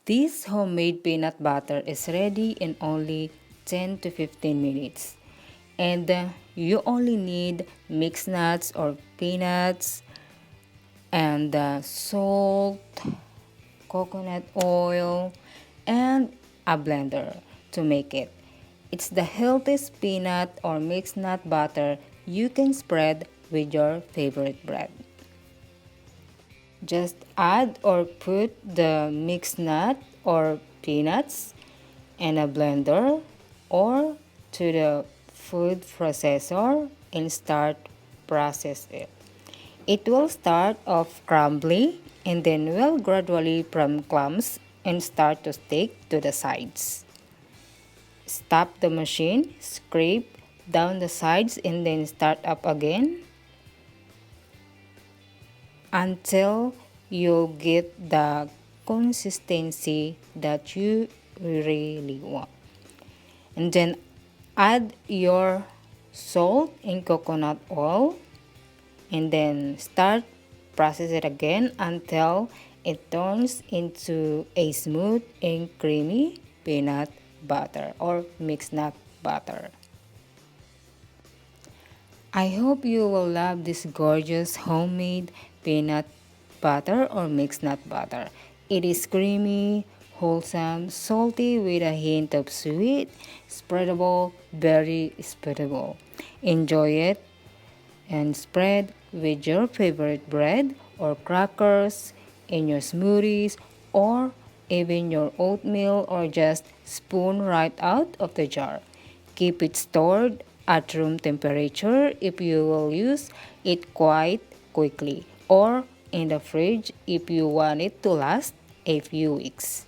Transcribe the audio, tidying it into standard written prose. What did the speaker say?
This homemade peanut butter is ready in only 10 to 15 minutes. And you only need mixed nuts or peanuts and salt, coconut oil, and a blender to make it. It's the healthiest peanut or mixed nut butter you can spread with your favorite bread. Just add or put the mixed nut or peanuts in a blender or to the food processor and start process it. It will start off crumbly and then will gradually become clumps and start to stick to the sides. Stop the machine, scrape down the sides and then start up again until you get the consistency that you really want. And then add your salt and coconut oil and then start process it again until it turns into a smooth and creamy peanut butter or mixed nut butter. I hope you will love this gorgeous homemade peanut butter or mixed nut butter. It is creamy, wholesome, salty with a hint of sweet, spreadable, very spreadable. Enjoy it and spread with your favorite bread or crackers in your smoothies or even your oatmeal or just spoon right out of the jar. Keep it stored at room temperature if you will use it quite quickly or in the fridge if you want it to last a few weeks.